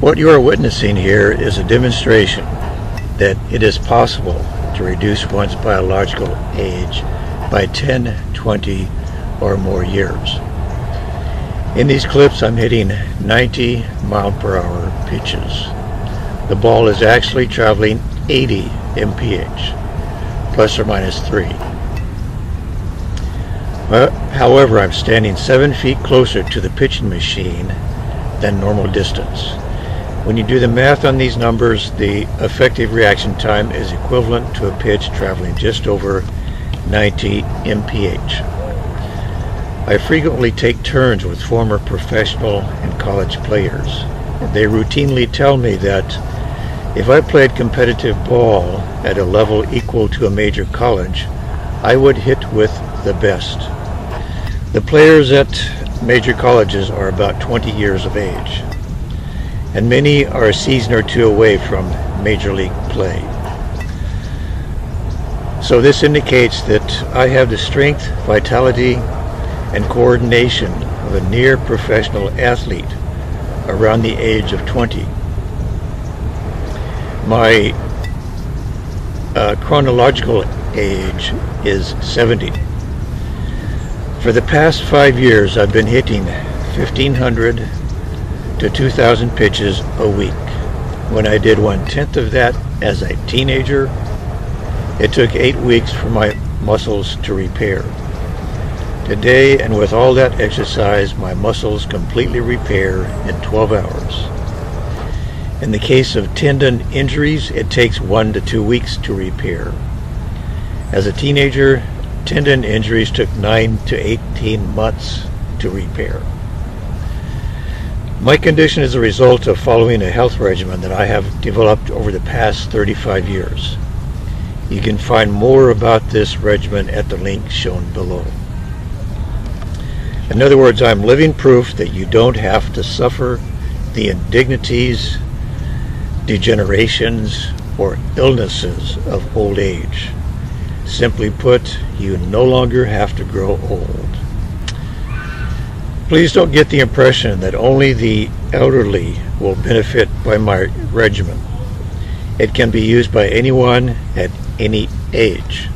What you are witnessing here is a demonstration that it is possible to reduce one's biological age by 10, 20, or more years. In these clips, I'm hitting 90 mile per hour pitches. The ball is actually traveling 80 mph, plus or minus 3. However, I'm standing 7 feet closer to the pitching machine than normal distance. When you do the math on these numbers, the effective reaction time is equivalent to a pitch traveling just over 90 mph. I frequently take turns with former professional and college players. They routinely tell me that if I played competitive ball at a level equal to a major college, I would hit with the best. The players at major colleges are about 20 years of age, and many are a season or two away from major league play. So this indicates that I have the strength, vitality, and coordination of a near professional athlete around the age of 20. My chronological age is 70. For the past 5 years, I've been hitting 1,500 to 2,000 pitches a week. When I did 1/10 of that as a teenager, it took 8 weeks for my muscles to repair. Today, and with all that exercise, my muscles completely repair in 12 hours. In the case of tendon injuries, it takes 1 to 2 weeks to repair. As a teenager, tendon injuries took 9 to 18 months to repair. My condition is a result of following a health regimen that I have developed over the past 35 years. You can find more about this regimen at the link shown below. In other words, I'm living proof that you don't have to suffer the indignities, degenerations, or illnesses of old age. Simply put, you no longer have to grow old. Please don't get the impression that only the elderly will benefit by my regimen. It can be used by anyone at any age.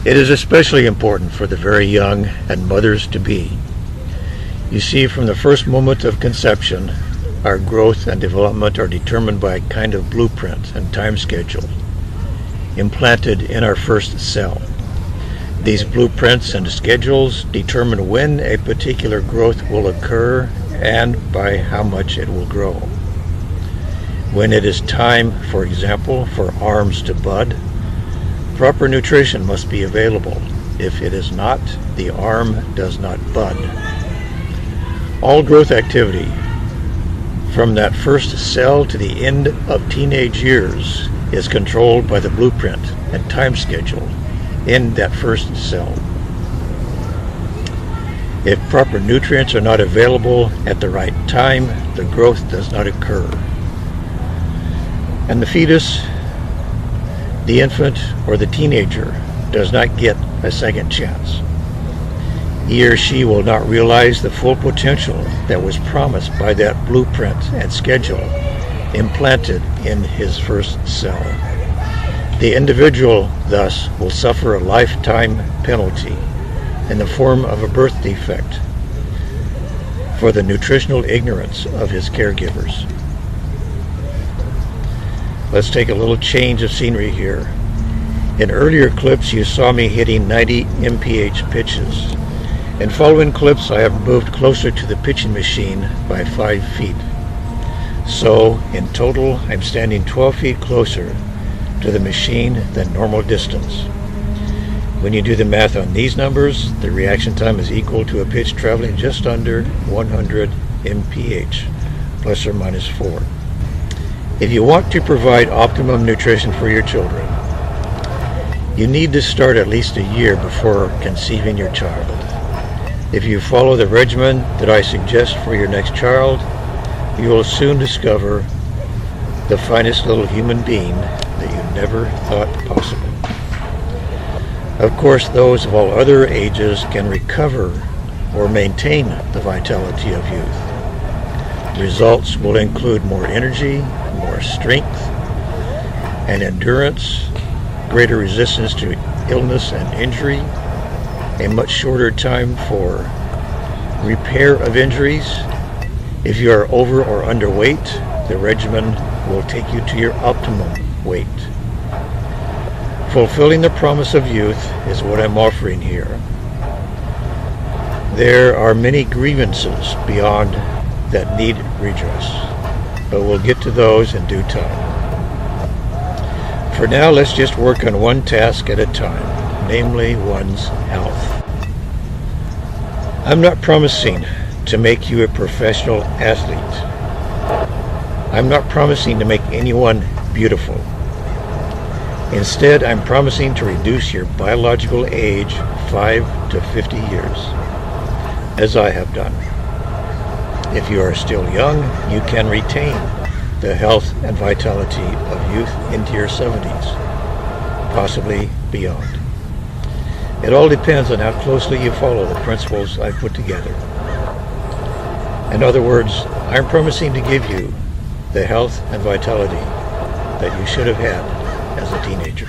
It is especially important for the very young and mothers-to-be. You see, from the first moment of conception, our growth and development are determined by a kind of blueprint and time schedule implanted in our first cell. These blueprints and schedules determine when a particular growth will occur and by how much it will grow. When it is time, for example, for arms to bud, proper nutrition must be available. If it is not, the arm does not bud. All growth activity, from that first cell to the end of teenage years, is controlled by the blueprint and time schedule in that first cell. If proper nutrients are not available at the right time, the growth does not occur. And the fetus, the infant, or the teenager does not get a second chance. He or she will not realize the full potential that was promised by that blueprint and schedule implanted in his first cell. The individual, thus, will suffer a lifetime penalty in the form of a birth defect for the nutritional ignorance of his caregivers. Let's take a little change of scenery here. In earlier clips, you saw me hitting 90 mph pitches. In following clips, I have moved closer to the pitching machine by 5 feet. So, in total, I'm standing 12 feet closer to the machine than normal distance. When you do the math on these numbers, the reaction time is equal to a pitch traveling just under 100 mph, plus or minus 4. If you want to provide optimum nutrition for your children, you need to start at least a year before conceiving your child. If you follow the regimen that I suggest for your next child, you will soon discover the finest little human being that you never thought possible. Of course, those of all other ages can recover or maintain the vitality of youth. Results will include more energy, more strength and endurance, greater resistance to illness and injury, a much shorter time for repair of injuries. If you are over or underweight, the regimen will take you to your optimum weight. Fulfilling the promise of youth is what I'm offering here. There are many grievances beyond that need redress, but we'll get to those in due time. For now, let's just work on one task at a time, namely one's health. I'm not promising to make you a professional athlete. I'm not promising to make anyone beautiful. Instead, I'm promising to reduce your biological age 5 to 50 years, as I have done. If you are still young, you can retain the health and vitality of youth into your 70s, possibly beyond. It all depends on how closely you follow the principles I've put together. In other words, I'm promising to give you the health and vitality that you should have had as a teenager.